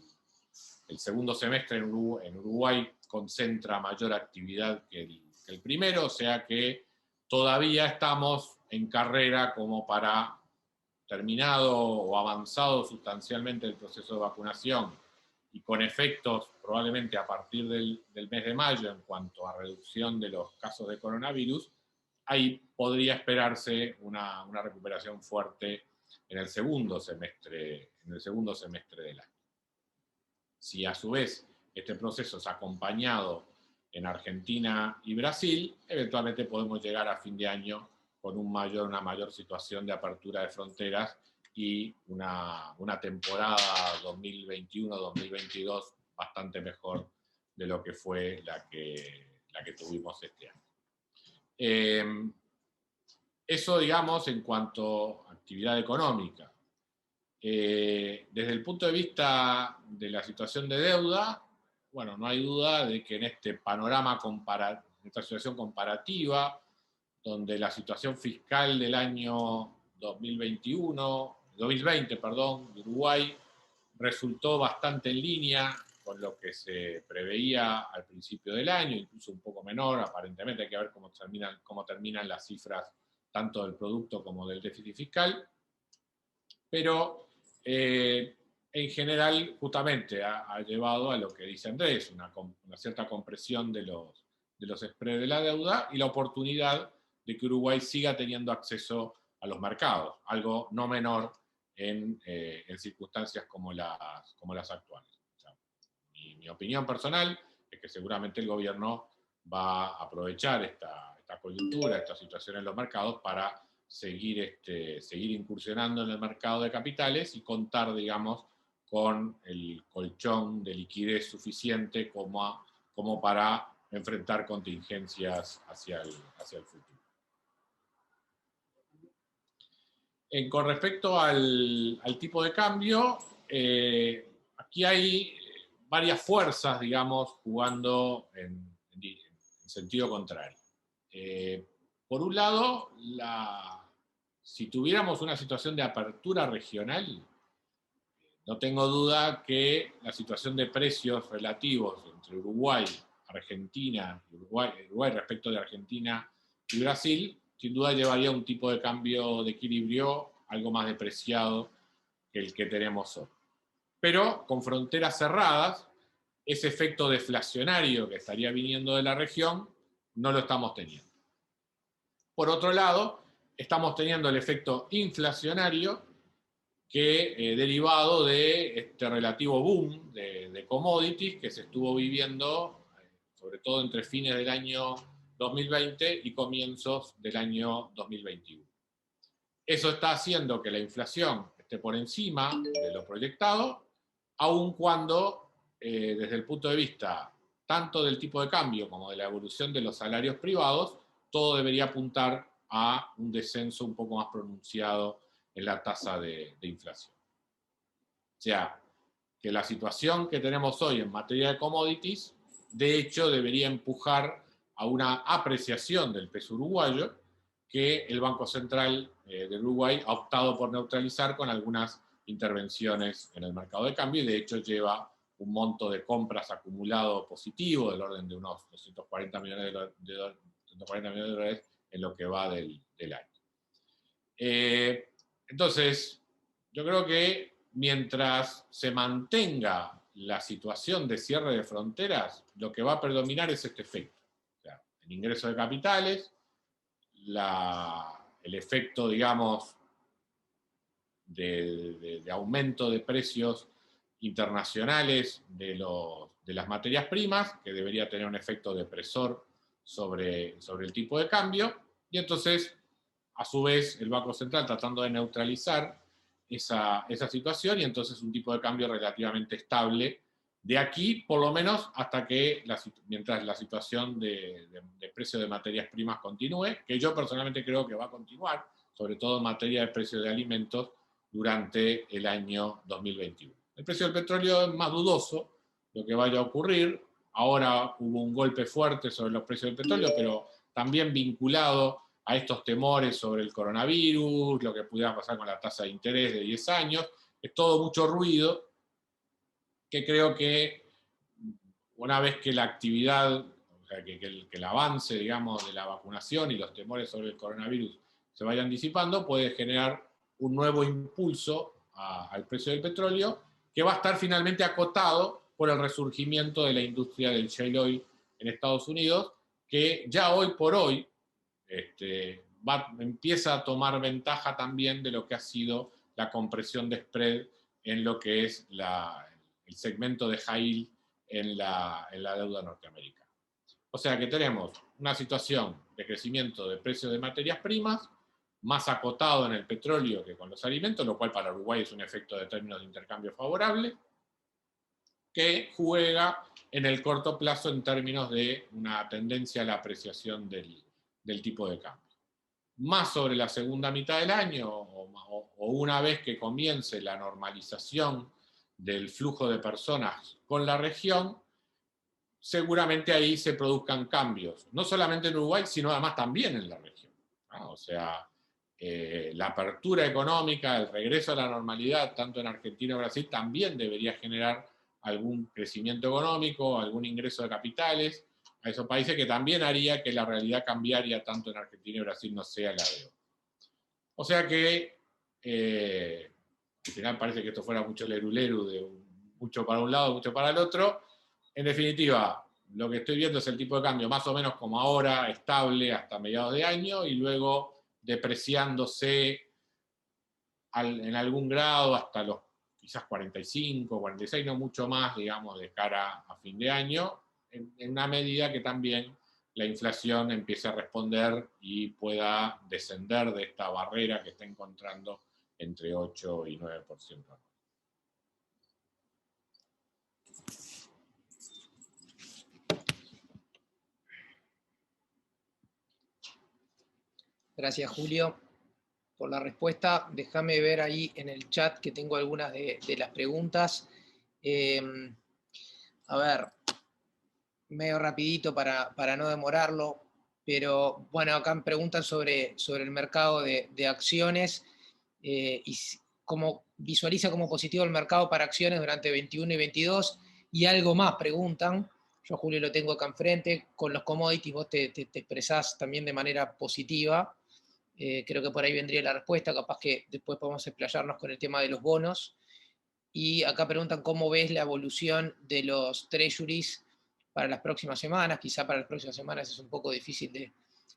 S2: el segundo semestre. En Uruguay concentra mayor actividad que el primero, o sea que todavía estamos en carrera como para terminado o avanzado sustancialmente el proceso de vacunación y con efectos probablemente a partir del mes de mayo en cuanto a reducción de los casos de coronavirus, ahí podría esperarse una recuperación fuerte en el segundo semestre del año. Si a su vez este proceso es acompañado en Argentina y Brasil, eventualmente podemos llegar a fin de año con una mayor situación de apertura de fronteras y una temporada 2021-2022 bastante mejor de lo que fue la que tuvimos este año. Eso, digamos, en cuanto a actividad económica. Desde el punto de vista de la situación de deuda, bueno, no hay duda de que en este panorama en esta situación comparativa, donde la situación fiscal del año 2020, de Uruguay, resultó bastante en línea con lo que se preveía al principio del año, incluso un poco menor, aparentemente hay que ver cómo terminan las cifras tanto del producto como del déficit fiscal, pero en general justamente ha llevado a lo que dice Andrés, una cierta compresión de los spreads de la deuda y la oportunidad de que Uruguay siga teniendo acceso a los mercados, algo no menor en circunstancias como las actuales. O sea, mi opinión personal es que seguramente el gobierno va a aprovechar esta coyuntura, esta situación en los mercados para seguir incursionando en el mercado de capitales y contar, digamos, con el colchón de liquidez suficiente como para enfrentar contingencias hacia el futuro. Con respecto al tipo de cambio, aquí hay varias fuerzas, digamos, jugando en sentido contrario. Por un lado, si tuviéramos una situación de apertura regional, no tengo duda que la situación de precios relativos entre Uruguay, Argentina, Uruguay respecto de Argentina y Brasil, sin duda llevaría a un tipo de cambio de equilibrio algo más depreciado que el que tenemos hoy. Pero con fronteras cerradas, ese efecto deflacionario que estaría viniendo de la región no lo estamos teniendo. Por otro lado, estamos teniendo el efecto inflacionario que derivado de este relativo boom de commodities que se estuvo viviendo, sobre todo entre fines del año 2020 y comienzos del año 2021. Eso está haciendo que la inflación esté por encima de lo proyectado, aun cuando, desde el punto de vista tanto del tipo de cambio como de la evolución de los salarios privados, todo debería apuntar a un descenso un poco más pronunciado en la tasa de inflación. O sea, que la situación que tenemos hoy en materia de commodities, de hecho, debería empujar a una apreciación del peso uruguayo que el Banco Central de Uruguay ha optado por neutralizar con algunas intervenciones en el mercado de cambio y de hecho lleva un monto de compras acumulado positivo del orden de unos 240 millones de dólares en lo que va del año. Entonces, yo creo que mientras se mantenga la situación de cierre de fronteras, lo que va a predominar es este efecto. O sea, el ingreso de capitales, el efecto, digamos, de aumento de precios internacionales de las materias primas, que debería tener un efecto depresor sobre el tipo de cambio, y entonces, a su vez, el Banco Central tratando de neutralizar esa situación, y entonces un tipo de cambio relativamente estable, de aquí, por lo menos, hasta que, mientras la situación de precio de materias primas continúe, que yo personalmente creo que va a continuar, sobre todo en materia de precio de alimentos, durante el año 2021. El precio del petróleo es más dudoso lo que vaya a ocurrir. Ahora hubo un golpe fuerte sobre los precios del petróleo, pero también vinculado a estos temores sobre el coronavirus, lo que pudiera pasar con la tasa de interés de 10 años. Es todo mucho ruido que creo que una vez que la actividad, o sea, que el avance, digamos, de la vacunación y los temores sobre el coronavirus se vayan disipando, puede generar un nuevo impulso al precio del petróleo, que va a estar finalmente acotado por el resurgimiento de la industria del shale oil en Estados Unidos, que ya hoy por hoy empieza a tomar ventaja también de lo que ha sido la compresión de spread en lo que es el segmento de high yield en la deuda norteamericana. O sea que tenemos una situación de crecimiento de precios de materias primas, más acotado en el petróleo que con los alimentos, lo cual para Uruguay es un efecto de términos de intercambio favorable, que juega en el corto plazo en términos de una tendencia a la apreciación del tipo de cambio. Más sobre la segunda mitad del año, o una vez que comience la normalización del flujo de personas con la región, seguramente ahí se produzcan cambios, no solamente en Uruguay, sino además también en la región, ¿no? O sea, la apertura económica, el regreso a la normalidad, tanto en Argentina y Brasil, también debería generar algún crecimiento económico, algún ingreso de capitales a esos países, que también haría que la realidad cambiaria tanto en Argentina y Brasil no sea la de hoy. O sea que al final parece que esto fuera mucho leruleru, de mucho para un lado, mucho para el otro. En definitiva, lo que estoy viendo es el tipo de cambio más o menos como ahora, estable hasta mediados de año, y luego depreciándose en algún grado hasta los quizás 45, 46, no mucho más, digamos, de cara a fin de año, en una medida que también la inflación empiece a responder y pueda descender de esta barrera que está encontrando entre 8 y 9%.
S3: Gracias, Julio, por la respuesta. Déjame ver ahí en el chat que tengo algunas de las preguntas. A ver, medio rapidito para no demorarlo, pero bueno, acá me preguntan sobre el mercado de acciones y cómo visualiza como positivo el mercado para acciones durante 21 y 22, y algo más preguntan. Yo, Julio, lo tengo acá enfrente. Con los commodities vos te expresás también de manera positiva. Creo que por ahí vendría la respuesta, capaz que después podemos explayarnos con el tema de los bonos. Y acá preguntan cómo ves la evolución de los treasuries para las próximas semanas. Quizá para las próximas semanas es un poco difícil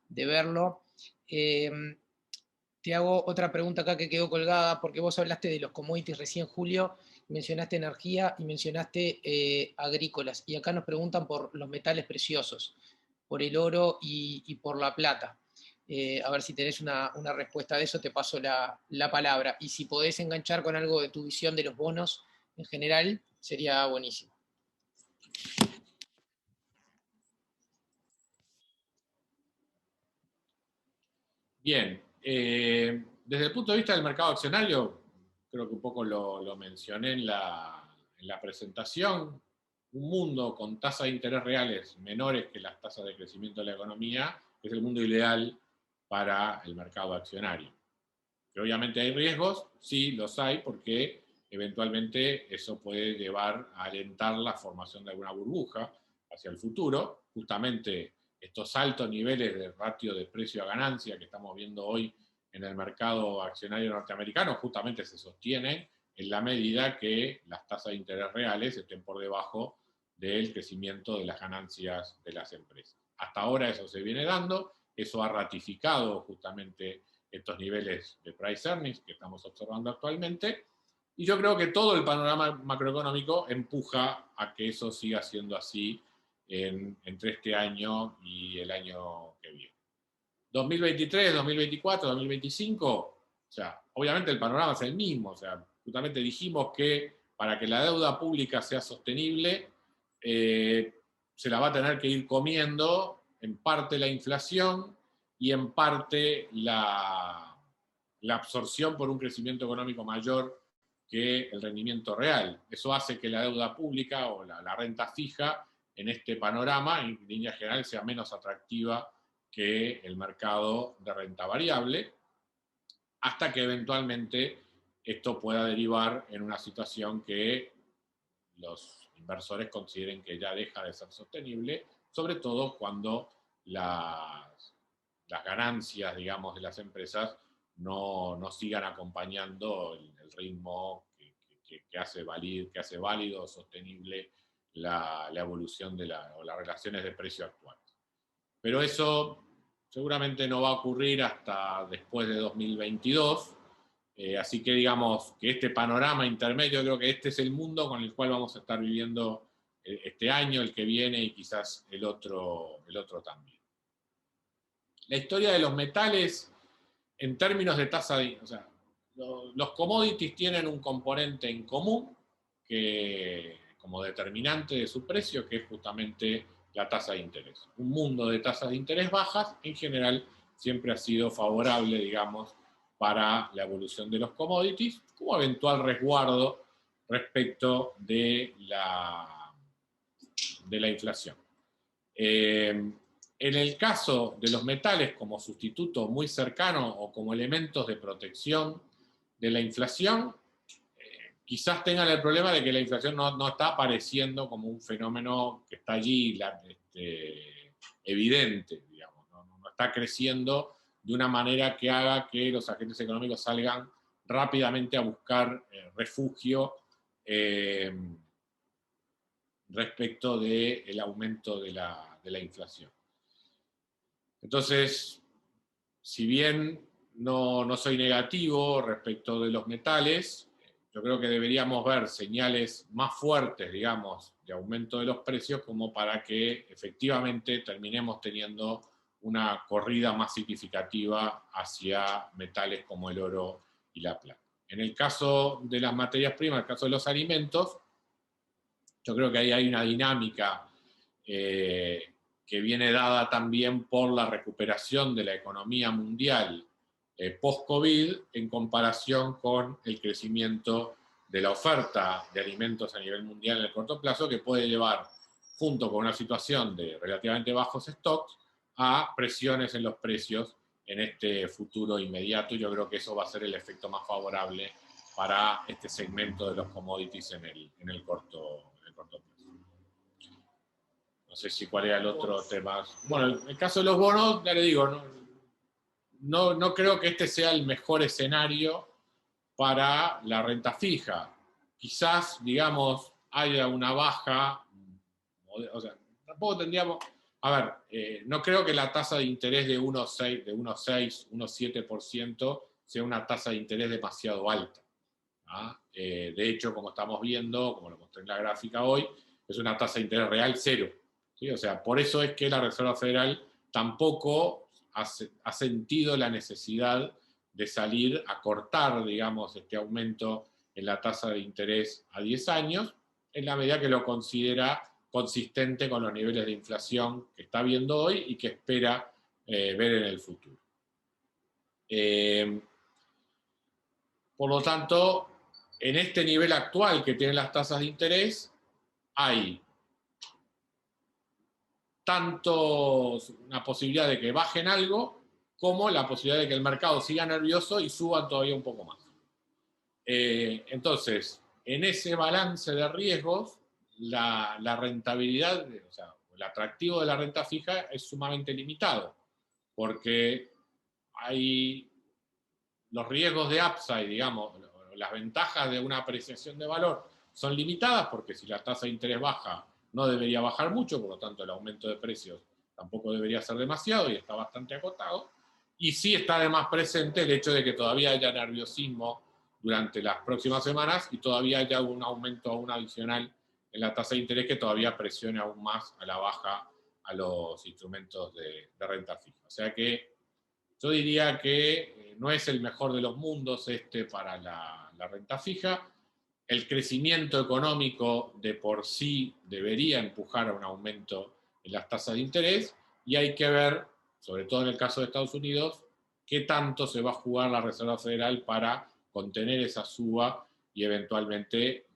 S3: de verlo. Te hago otra pregunta acá que quedó colgada, porque vos hablaste de los commodities recién, Julio, mencionaste energía y mencionaste agrícolas. Y acá nos preguntan por los metales preciosos, por el oro y por la plata. A ver si tenés una respuesta de eso, te paso la palabra. Y si podés enganchar con algo de tu visión de los bonos en general, sería buenísimo.
S2: Bien, desde el punto de vista del mercado accionario, creo que un poco lo mencioné en la presentación, un mundo con tasas de interés reales menores que las tasas de crecimiento de la economía es el mundo ideal para el mercado accionario. Que obviamente hay riesgos, sí los hay, porque eventualmente eso puede llevar a alentar la formación de alguna burbuja hacia el futuro. Justamente estos altos niveles de ratio de precio a ganancia que estamos viendo hoy en el mercado accionario norteamericano justamente se sostienen en la medida que las tasas de interés reales estén por debajo del crecimiento de las ganancias de las empresas. Hasta ahora eso se viene dando, eso ha ratificado justamente estos niveles de price earnings que estamos observando actualmente, y yo creo que todo el panorama macroeconómico empuja a que eso siga siendo así entre este año y el año que viene. 2023, 2024, 2025, o sea, obviamente el panorama es el mismo, o sea, justamente dijimos que para que la deuda pública sea sostenible, se la va a tener que ir comiendo en parte la inflación y en parte la absorción por un crecimiento económico mayor que el rendimiento real. Eso hace que la deuda pública o la renta fija en este panorama, en línea general, sea menos atractiva que el mercado de renta variable, hasta que eventualmente esto pueda derivar en una situación que los inversores consideren que ya deja de ser sostenible, sobre todo cuando las las ganancias, digamos, de las empresas no sigan acompañando el ritmo que hace válido o sostenible la evolución o las relaciones de precio actuales. Pero eso seguramente no va a ocurrir hasta después de 2022, así que digamos que este panorama intermedio, creo que este es el mundo con el cual vamos a estar viviendo este año, el que viene y quizás el otro también. La historia de los metales en términos de tasa de... O sea, los commodities tienen un componente en común que, como determinante de su precio, que es justamente la tasa de interés. Un mundo de tasas de interés bajas, en general, siempre ha sido favorable, digamos, para la evolución de los commodities, como eventual resguardo respecto de la inflación. En el caso de los metales como sustituto muy cercano o como elementos de protección de la inflación, quizás tengan el problema de que la inflación no está apareciendo como un fenómeno que está allí evidente, digamos, no está creciendo de una manera que haga que los agentes económicos salgan rápidamente a buscar refugio respecto del aumento de la inflación. Entonces, si bien no soy negativo respecto de los metales, yo creo que deberíamos ver señales más fuertes, digamos, de aumento de los precios como para que efectivamente terminemos teniendo una corrida más significativa hacia metales como el oro y la plata. En el caso de las materias primas, en el caso de los alimentos, yo creo que ahí hay una dinámica que viene dada también por la recuperación de la economía mundial post-COVID en comparación con el crecimiento de la oferta de alimentos a nivel mundial en el corto plazo, que puede llevar, junto con una situación de relativamente bajos stocks, a presiones en los precios en este futuro inmediato. Yo creo que eso va a ser el efecto más favorable para este segmento de los commodities en el corto plazo. No sé si cuál era el otro tema. Bueno, en el caso de los bonos, ya le digo, no creo que este sea el mejor escenario para la renta fija. Quizás, digamos, haya una baja, o sea, tampoco tendríamos... A ver, no creo que la tasa de interés de 1,6, 1,7% sea una tasa de interés demasiado alta. De hecho, como estamos viendo, como lo mostré en la gráfica hoy, es una tasa de interés real cero. ¿Sí? O sea, por eso es que la Reserva Federal tampoco ha sentido la necesidad de salir a cortar, digamos, este aumento en la tasa de interés a 10 años, en la medida que lo considera consistente con los niveles de inflación que está viendo hoy y que espera ver en el futuro. Por lo tanto, en este nivel actual que tienen las tasas de interés, hay tanto una posibilidad de que bajen algo, como la posibilidad de que el mercado siga nervioso y suba todavía un poco más. Entonces, en ese balance de riesgos, la rentabilidad, o sea, el atractivo de la renta fija es sumamente limitado, porque hay los riesgos de upside, digamos, las ventajas de una apreciación de valor son limitadas, porque si la tasa de interés baja, no debería bajar mucho, por lo tanto el aumento de precios tampoco debería ser demasiado y está bastante acotado. Y sí está además presente el hecho de que todavía haya nerviosismo durante las próximas semanas y todavía haya un aumento aún adicional en la tasa de interés que todavía presione aún más a la baja a los instrumentos de renta fija. O sea que yo diría que no es el mejor de los mundos para la renta fija. El crecimiento económico de por sí debería empujar a un aumento en las tasas de interés y hay que ver, sobre todo en el caso de Estados Unidos, qué tanto se va a jugar la Reserva Federal para contener esa suba y eventualmente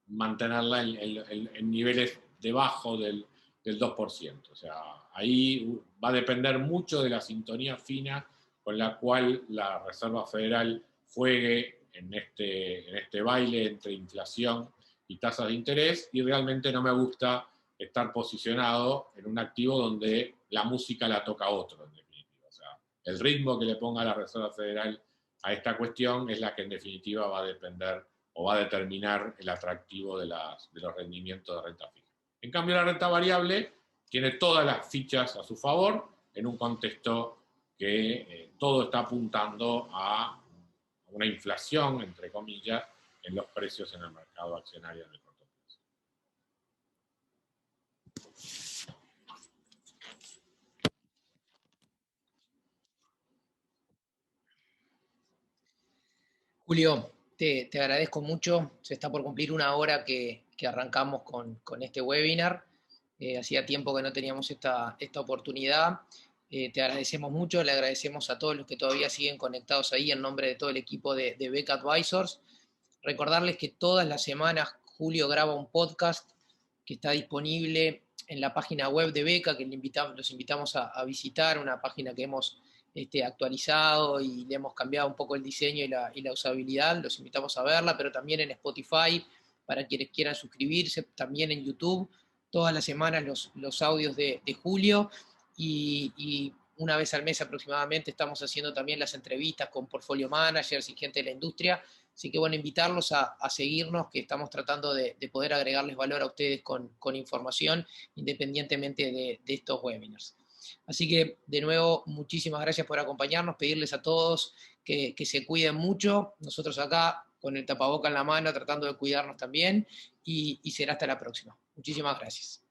S2: mantenerla en niveles debajo del 2%. O sea, ahí va a depender mucho de la sintonía fina con la cual la Reserva Federal juegue en este baile entre inflación y tasas de interés, y realmente no me gusta estar posicionado en un activo donde la música la toca otro, en definitiva. O sea, el ritmo que le ponga la Reserva Federal a esta cuestión es la que en definitiva va a depender o va a determinar el atractivo de los rendimientos de renta fija. En cambio, la renta variable tiene todas las fichas a su favor en un contexto que todo está apuntando a una inflación, entre comillas, en los precios en el mercado accionario en el corto plazo.
S3: Julio, te agradezco mucho. Se está por cumplir una hora que arrancamos con este webinar. Hacía tiempo que no teníamos esta oportunidad. Te agradecemos mucho, le agradecemos a todos los que todavía siguen conectados ahí en nombre de todo el equipo de Beca Advisors. Recordarles que todas las semanas Julio graba un podcast que está disponible en la página web de Beca, que los invitamos a visitar, una página que hemos actualizado y le hemos cambiado un poco el diseño y la usabilidad. Los invitamos a verla, pero también en Spotify, para quienes quieran suscribirse, también en YouTube. Todas las semanas los audios de Julio, y una vez al mes aproximadamente estamos haciendo también las entrevistas con portfolio managers y gente de la industria. Así que bueno, invitarlos a seguirnos, que estamos tratando de poder agregarles valor a ustedes con información, independientemente de estos webinars. Así que, de nuevo, muchísimas gracias por acompañarnos, pedirles a todos que se cuiden mucho, nosotros acá con el tapaboca en la mano, tratando de cuidarnos también, y será hasta la próxima. Muchísimas gracias.